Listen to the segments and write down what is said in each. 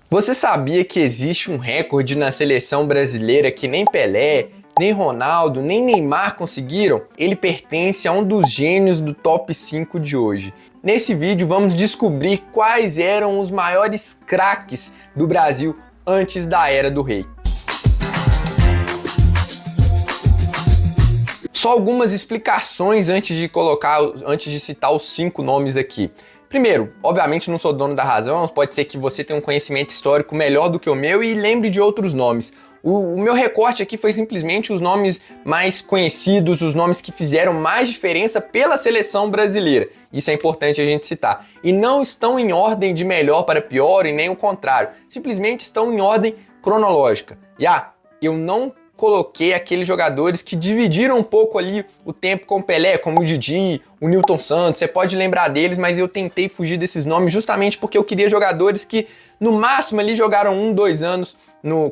Você sabia que existe um recorde na seleção brasileira que nem Pelé, nem Ronaldo, nem Neymar conseguiram? Ele pertence a um dos gênios do top 5 de hoje. Nesse vídeo vamos descobrir quais eram os maiores craques do Brasil antes da Era do Rei. Só algumas explicações antes de citar os 5 nomes aqui. Primeiro, obviamente não sou dono da razão, pode ser que você tenha um conhecimento histórico melhor do que o meu e lembre de outros nomes. O meu recorte aqui foi simplesmente os nomes mais conhecidos, os nomes que fizeram mais diferença pela seleção brasileira. Isso é importante a gente citar. E não estão em ordem de melhor para pior e nem o contrário. Simplesmente estão em ordem cronológica. Eu não coloquei aqueles jogadores que dividiram um pouco ali o tempo com o Pelé, como o Didi, o Nilton Santos, você pode lembrar deles, mas eu tentei fugir desses nomes justamente porque eu queria jogadores que no máximo ali jogaram 1-2 anos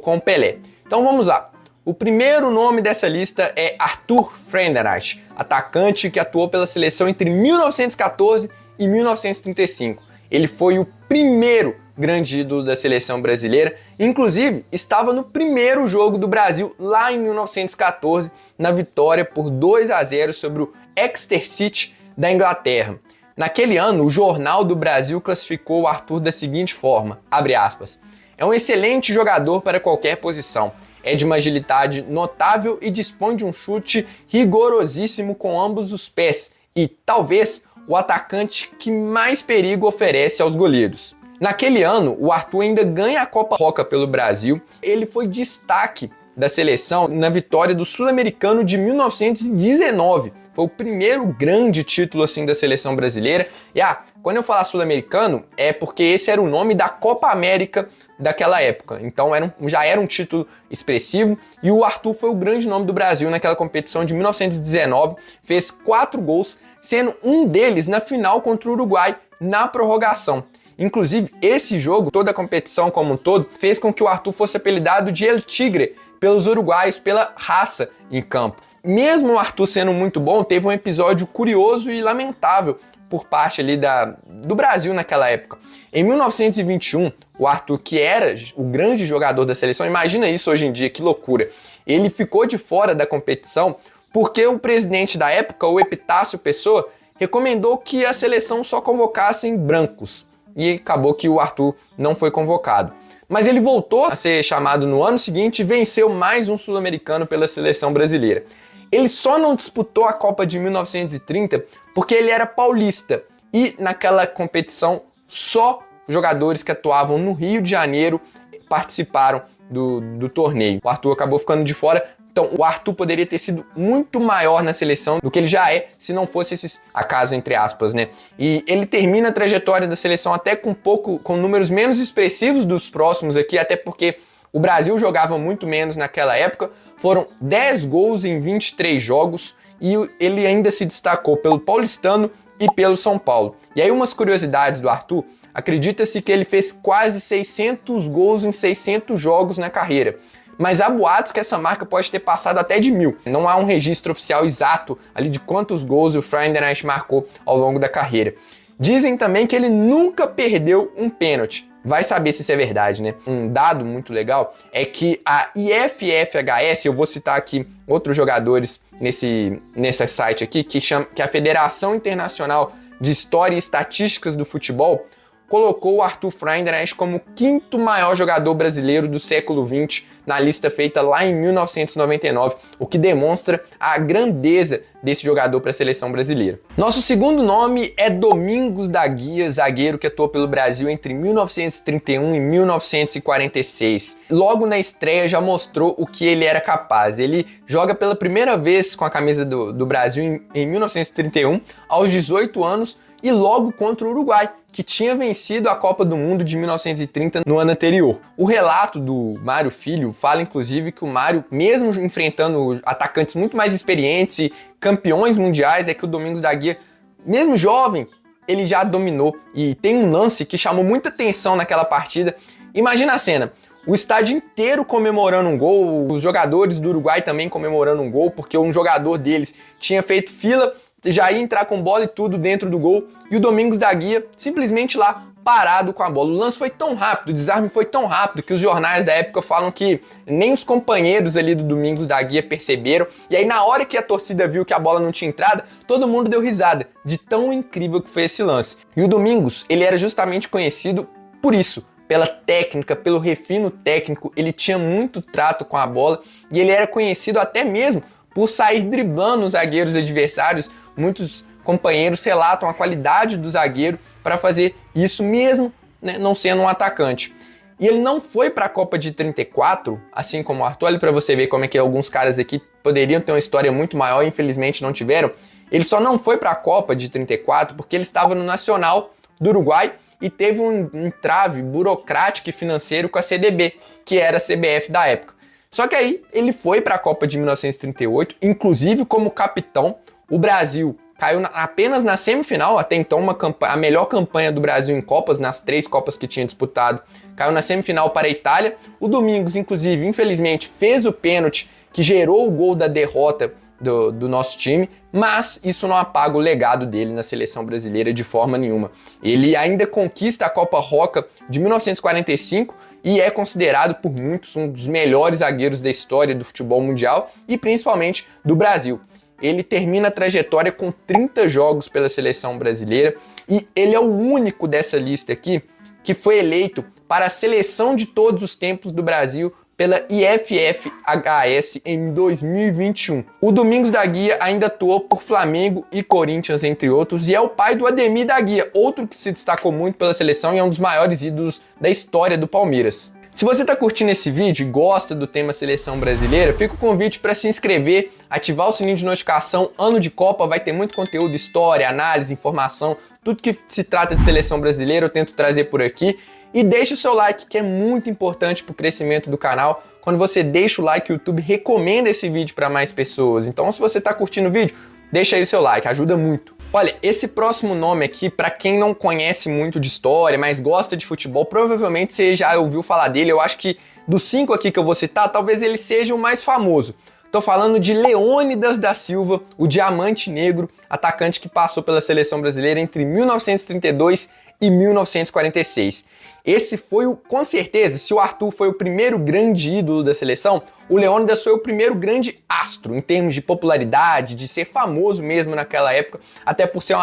com o Pelé. Então vamos lá. O primeiro nome dessa lista é Arthur Friedenreich, atacante que atuou pela seleção entre 1914 e 1935. Ele foi o primeiro grande ídolo da seleção brasileira, inclusive estava no primeiro jogo do Brasil lá em 1914, na vitória por 2-0 sobre o Exeter City da Inglaterra. Naquele ano, o Jornal do Brasil classificou o Arthur da seguinte forma, abre aspas, é um excelente jogador para qualquer posição, é de uma agilidade notável e dispõe de um chute rigorosíssimo com ambos os pés e, talvez, o atacante que mais perigo oferece aos goleiros. Naquele ano, o Arthur ainda ganha a Copa Roca pelo Brasil. Ele foi destaque da seleção na vitória do Sul-Americano de 1919. Foi o primeiro grande título assim da seleção brasileira. E quando eu falar Sul-Americano, é porque esse era o nome da Copa América daquela época. Então já era um título expressivo. E o Arthur foi o grande nome do Brasil naquela competição de 1919. Fez 4 gols, sendo um deles na final contra o Uruguai, na prorrogação. Inclusive, esse jogo, toda a competição como um todo, fez com que o Arthur fosse apelidado de El Tigre pelos uruguaios, pela raça em campo. Mesmo o Arthur sendo muito bom, teve um episódio curioso e lamentável por parte ali do Brasil naquela época. Em 1921, o Arthur, que era o grande jogador da seleção, imagina isso hoje em dia, que loucura, ele ficou de fora da competição porque o presidente da época, o Epitácio Pessoa, recomendou que a seleção só convocasse em brancos. E acabou que o Arthur não foi convocado. Mas ele voltou a ser chamado no ano seguinte e venceu mais um sul-americano pela seleção brasileira. Ele só não disputou a Copa de 1930 porque ele era paulista e naquela competição só jogadores que atuavam no Rio de Janeiro participaram do torneio. O Arthur acabou ficando de fora. Então, o Arthur poderia ter sido muito maior na seleção do que ele já é, se não fosse esses acasos, entre aspas, né? E ele termina a trajetória da seleção até com números menos expressivos dos próximos aqui, até porque o Brasil jogava muito menos naquela época. Foram 10 gols em 23 jogos e ele ainda se destacou pelo Paulistano e pelo São Paulo. E aí umas curiosidades do Arthur, acredita-se que ele fez quase 600 gols em 600 jogos na carreira. Mas há boatos que essa marca pode ter passado até de 1000. Não há um registro oficial exato ali de quantos gols o Friedenreich marcou ao longo da carreira. Dizem também que ele nunca perdeu um pênalti. Vai saber se isso é verdade, né? Um dado muito legal é que a IFFHS, eu vou citar aqui outros jogadores nesse site aqui, que é a Federação Internacional de História e Estatísticas do Futebol, colocou o Arthur Friedenreich como o 5º maior jogador brasileiro do século XX na lista feita lá em 1999, o que demonstra a grandeza desse jogador para a seleção brasileira. Nosso segundo nome é Domingos da Guia, zagueiro que atuou pelo Brasil entre 1931 e 1946. Logo na estreia já mostrou o que ele era capaz. Ele joga pela primeira vez com a camisa do Brasil em 1931, aos 18 anos, e logo contra o Uruguai, que tinha vencido a Copa do Mundo de 1930 no ano anterior. O relato do Mário Filho fala inclusive que o Mário, mesmo enfrentando atacantes muito mais experientes e campeões mundiais, é que o Domingos da Guia, mesmo jovem, ele já dominou. E tem um lance que chamou muita atenção naquela partida. Imagina a cena, o estádio inteiro comemorando um gol, os jogadores do Uruguai também comemorando um gol, porque um jogador deles tinha feito fila, já ia entrar com bola e tudo dentro do gol, e o Domingos da Guia simplesmente lá parado com a bola. O lance foi tão rápido, o desarme foi tão rápido que os jornais da época falam que nem os companheiros ali do Domingos da Guia perceberam. E aí na hora que a torcida viu que a bola não tinha entrada, todo mundo deu risada de tão incrível que foi esse lance. E o Domingos, ele era justamente conhecido por isso, pela técnica, pelo refino técnico. Ele tinha muito trato com a bola e ele era conhecido até mesmo por sair driblando os zagueiros adversários. Muitos companheiros relatam a qualidade do zagueiro para fazer isso mesmo, né, não sendo um atacante. E ele não foi para a Copa de 34, assim como o Arthur, olha para você ver como é que alguns caras aqui poderiam ter uma história muito maior e infelizmente não tiveram. Ele só não foi para a Copa de 34 porque ele estava no Nacional do Uruguai e teve um entrave burocrático e financeiro com a CDB, que era a CBF da época. Só que aí ele foi para a Copa de 1938, inclusive como capitão. O Brasil caiu apenas na semifinal, até então a melhor campanha do Brasil em Copas, nas 3 Copas que tinha disputado, caiu na semifinal para a Itália. O Domingos, inclusive, infelizmente, fez o pênalti que gerou o gol da derrota do nosso time, mas isso não apaga o legado dele na seleção brasileira de forma nenhuma. Ele ainda conquista a Copa Roca de 1945 e é considerado por muitos um dos melhores zagueiros da história do futebol mundial e principalmente do Brasil. Ele termina a trajetória com 30 jogos pela seleção brasileira e ele é o único dessa lista aqui que foi eleito para a seleção de todos os tempos do Brasil pela IFFHS em 2021. O Domingos da Guia ainda atuou por Flamengo e Corinthians, entre outros, e é o pai do Ademir da Guia, outro que se destacou muito pela seleção e é um dos maiores ídolos da história do Palmeiras. Se você está curtindo esse vídeo e gosta do tema seleção brasileira, fica o convite para se inscrever, ativar o sininho de notificação. Ano de Copa vai ter muito conteúdo, história, análise, informação, tudo que se trata de seleção brasileira eu tento trazer por aqui. E deixe o seu like, que é muito importante para o crescimento do canal. Quando você deixa o like, o YouTube recomenda esse vídeo para mais pessoas. Então, se você está curtindo o vídeo, deixa aí o seu like, ajuda muito. Olha, esse próximo nome aqui, para quem não conhece muito de história, mas gosta de futebol, provavelmente você já ouviu falar dele. Eu acho que dos 5 aqui que eu vou citar, talvez ele seja o mais famoso. Tô falando de Leônidas da Silva, o Diamante Negro, atacante que passou pela seleção brasileira entre 1932 e 1946. Esse foi com certeza, se o Arthur foi o primeiro grande ídolo da seleção, o Leônidas foi o primeiro grande astro, em termos de popularidade, de ser famoso mesmo naquela época, até por ser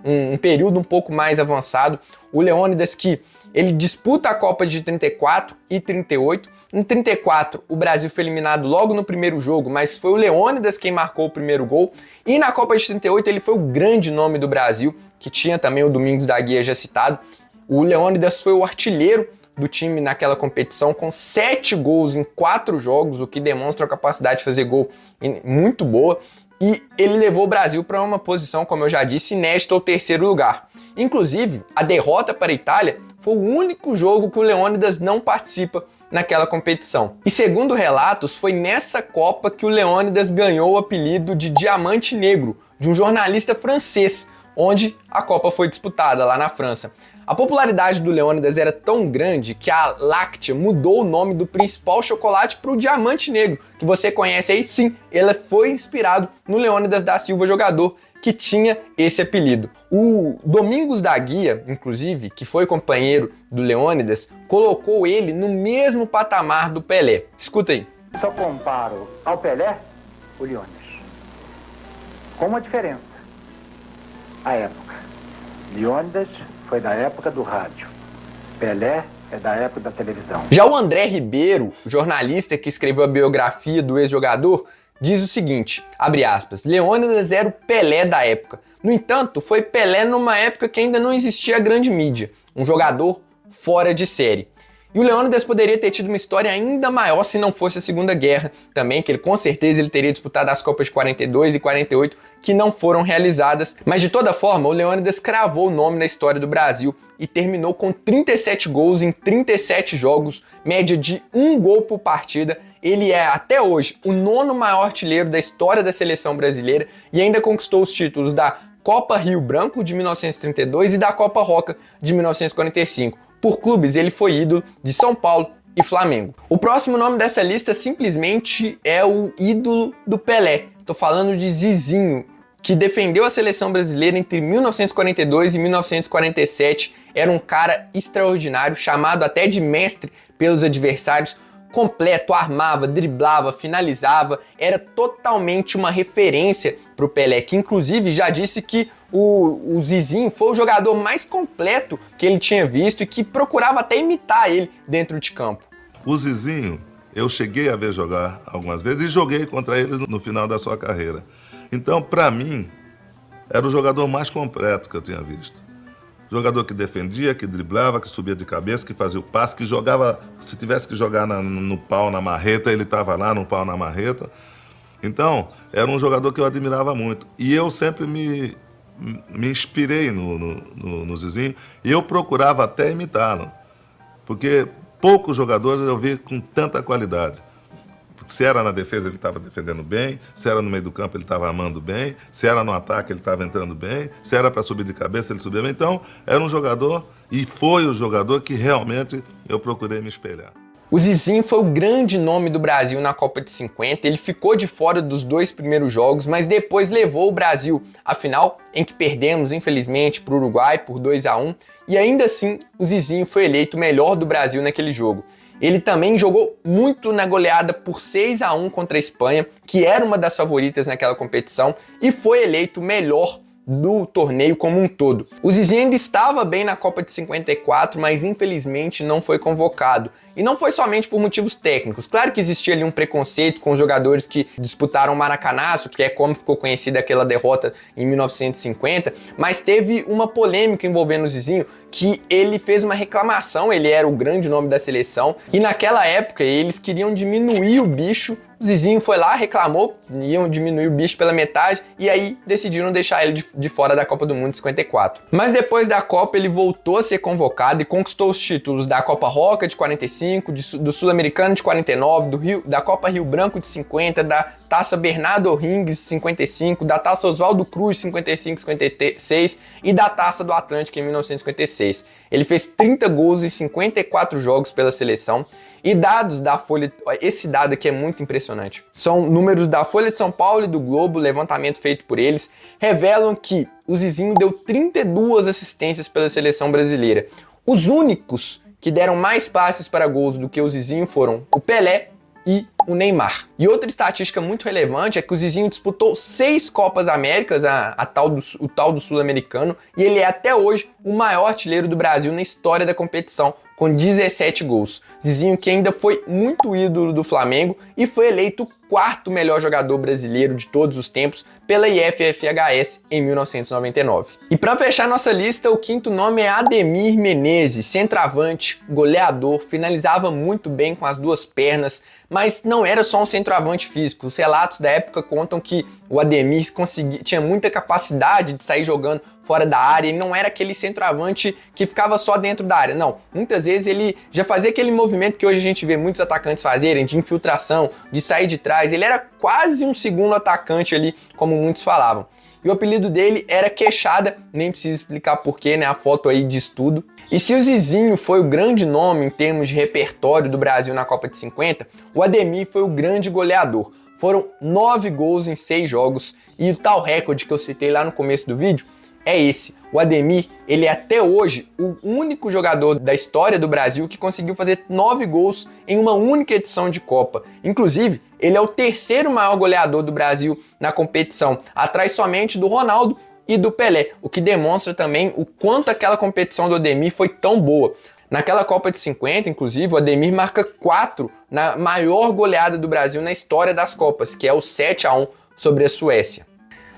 um período um pouco mais avançado. O Leônidas que ele disputa a Copa de 34 e 38. Em 34, o Brasil foi eliminado logo no primeiro jogo, mas foi o Leônidas quem marcou o primeiro gol. E na Copa de 38 ele foi o grande nome do Brasil, que tinha também o Domingos da Guia já citado. O Leônidas foi o artilheiro do time naquela competição com 7 gols em 4 jogos, o que demonstra a capacidade de fazer gol muito boa. E ele levou o Brasil para uma posição, como eu já disse, inédita ao 3º lugar. Inclusive, a derrota para a Itália foi o único jogo que o Leônidas não participa naquela competição. E segundo relatos, foi nessa Copa que o Leônidas ganhou o apelido de Diamante Negro, de um jornalista francês, onde a Copa foi disputada, lá na França. A popularidade do Leônidas era tão grande que a Láctea mudou o nome do principal chocolate para o Diamante Negro, que você conhece aí. Sim, ele foi inspirado no Leônidas da Silva, jogador que tinha esse apelido. O Domingos da Guia, inclusive, que foi companheiro do Leônidas, colocou ele no mesmo patamar do Pelé. Escuta aí. Só comparo ao Pelé o Leônidas. Com uma diferença. A época. Leônidas foi da época do rádio. Pelé é da época da televisão. Já o André Ribeiro, jornalista que escreveu a biografia do ex-jogador, diz o seguinte, abre aspas, Leônidas era o Pelé da época. No entanto, foi Pelé numa época que ainda não existia a grande mídia, um jogador fora de série. E o Leônidas poderia ter tido uma história ainda maior se não fosse a Segunda Guerra também, que ele com certeza ele teria disputado as Copas de 42 e 48, que não foram realizadas. Mas de toda forma, o Leônidas cravou o nome na história do Brasil e terminou com 37 gols em 37 jogos, média de 1 gol por partida. Ele é, até hoje, o 9º maior artilheiro da história da seleção brasileira e ainda conquistou os títulos da Copa Rio Branco de 1932 e da Copa Roca de 1945. Por clubes, ele foi ídolo de São Paulo e Flamengo. O próximo nome dessa lista simplesmente é o ídolo do Pelé. Estou falando de Zizinho, que defendeu a seleção brasileira entre 1942 e 1947 era um cara extraordinário, chamado até de mestre pelos adversários, completo, armava, driblava, finalizava, era totalmente uma referência para o Pelé, que inclusive já disse que o Zizinho foi o jogador mais completo que ele tinha visto e que procurava até imitar ele dentro de campo. O Zizinho, eu cheguei a ver jogar algumas vezes e joguei contra ele no final da sua carreira. Então, para mim, era o jogador mais completo que eu tinha visto. Jogador que defendia, que driblava, que subia de cabeça, que fazia o passe, que jogava, se tivesse que jogar no pau, na marreta, ele estava lá no pau, na marreta. Então, era um jogador que eu admirava muito. E eu sempre me inspirei no Zizinho e eu procurava até imitá-lo. Porque poucos jogadores eu vi com tanta qualidade. Se era na defesa, ele estava defendendo bem. Se era no meio do campo, ele estava armando bem. Se era no ataque, ele estava entrando bem. Se era para subir de cabeça, ele subia bem. Então, era um jogador, e foi o jogador que realmente eu procurei me espelhar. O Zizinho foi o grande nome do Brasil na Copa de 50, ele ficou de fora dos 2 primeiros jogos, mas depois levou o Brasil à final, em que perdemos, infelizmente, para o Uruguai por 2-1, e ainda assim o Zizinho foi eleito o melhor do Brasil naquele jogo. Ele também jogou muito na goleada por 6-1 contra a Espanha, que era uma das favoritas naquela competição, e foi eleito o melhor do torneio como um todo. O Zizinho ainda estava bem na Copa de 54, mas infelizmente não foi convocado. E não foi somente por motivos técnicos. Claro que existia ali um preconceito com os jogadores que disputaram o Maracanazo, que é como ficou conhecida aquela derrota em 1950, mas teve uma polêmica envolvendo o Zizinho, que ele fez uma reclamação, ele era o grande nome da seleção, e naquela época eles queriam diminuir o bicho. O Zizinho foi lá, reclamou, iam diminuir o bicho pela metade, e aí decidiram deixar ele de fora da Copa do Mundo de 54. Mas depois da Copa ele voltou a ser convocado e conquistou os títulos da Copa Roca de 45, do Sul-Americano de 49, da Copa Rio Branco de 50, da Taça Bernardo O'Higgins de 55, da Taça Oswaldo Cruz de 55 56 e da Taça do Atlântico em 1956. Ele fez 30 gols em 54 jogos pela seleção. E dados da Folha, esse dado aqui é muito impressionante, são números da Folha de São Paulo e do Globo, levantamento feito por eles, revelam que o Zizinho deu 32 assistências pela seleção brasileira. Os únicos que deram mais passes para gols do que o Zizinho foram o Pelé e o Neymar. E outra estatística muito relevante é que o Zizinho disputou 6 Copas Américas, o tal do Sul-Americano, e ele é até hoje o maior artilheiro do Brasil na história da competição, com 17 gols. Zizinho que ainda foi muito ídolo do Flamengo e foi eleito o 4º melhor jogador brasileiro de todos os tempos pela IFFHS em 1999. E para fechar nossa lista, o 5º nome é Ademir Menezes, centroavante, goleador, finalizava muito bem com as 2 pernas, mas não era só um centroavante físico. Os relatos da época contam que o Ademir tinha muita capacidade de sair jogando fora da área, e não era aquele centroavante que ficava só dentro da área, não. Muitas vezes ele já fazia aquele movimento que hoje a gente vê muitos atacantes fazerem, de infiltração, de sair de trás. Ele era quase um segundo atacante ali, como muitos falavam. E o apelido dele era Queixada, nem preciso explicar porquê, né? A foto aí diz tudo. E se o Zizinho foi o grande nome em termos de repertório do Brasil na Copa de 50, o Ademir foi o grande goleador. Foram 9 gols em 6 jogos, e o tal recorde que eu citei lá no começo do vídeo é esse. O Ademir, ele é até hoje o único jogador da história do Brasil que conseguiu fazer 9 gols em uma única edição de Copa. Inclusive, ele é o 3º maior goleador do Brasil na competição, atrás somente do Ronaldo e do Pelé, o que demonstra também o quanto aquela competição do Ademir foi tão boa. Naquela Copa de 50, inclusive, o Ademir marca 4 na maior goleada do Brasil na história das Copas, que é o 7-1 sobre a Suécia.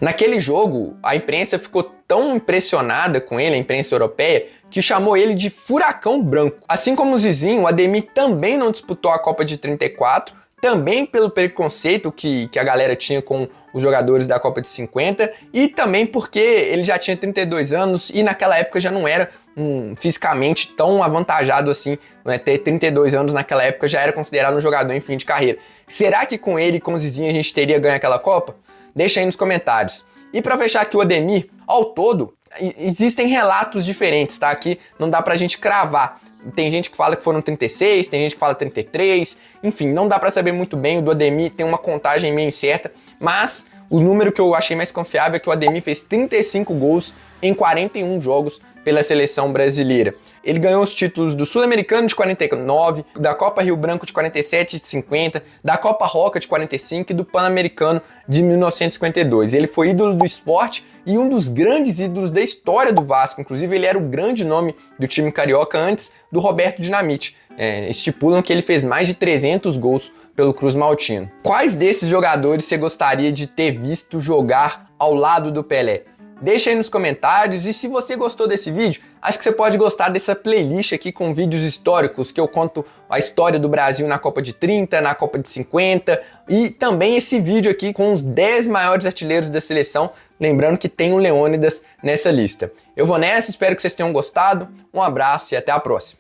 Naquele jogo, a imprensa ficou tão impressionada com ele, a imprensa europeia, que chamou ele de Furacão Branco. Assim como o Zizinho, o Ademir também não disputou a Copa de 34, também pelo preconceito que a galera tinha com os jogadores da Copa de 50, e também porque ele já tinha 32 anos e naquela época já não era fisicamente tão avantajado assim, né? Ter 32 anos naquela época já era considerado um jogador em fim de carreira. Será que com ele e com o Zizinho a gente teria ganho aquela Copa? Deixa aí nos comentários. E para fechar aqui o Ademir, ao todo, existem relatos diferentes, tá? Aqui não dá pra gente cravar. Tem gente que fala que foram 36, tem gente que fala 33, enfim, não dá pra saber muito bem. O do Ademir tem uma contagem meio incerta, mas o número que eu achei mais confiável é que o Ademir fez 35 gols em 41 jogos pela seleção brasileira. Ele ganhou os títulos do Sul-Americano de 49, da Copa Rio Branco de 47 e de 50, da Copa Roca de 45 e do Pan-Americano de 1952. Ele foi ídolo do esporte e um dos grandes ídolos da história do Vasco. Inclusive, ele era o grande nome do time carioca antes do Roberto Dinamite. Estipulam que ele fez mais de 300 gols pelo Cruz Maltino. Quais desses jogadores você gostaria de ter visto jogar ao lado do Pelé? Deixa aí nos comentários, e se você gostou desse vídeo, acho que você pode gostar dessa playlist aqui com vídeos históricos, que eu conto a história do Brasil na Copa de 30, na Copa de 50, e também esse vídeo aqui com os 10 maiores artilheiros da seleção, lembrando que tem o Leônidas nessa lista. Eu vou nessa, espero que vocês tenham gostado, um abraço e até a próxima.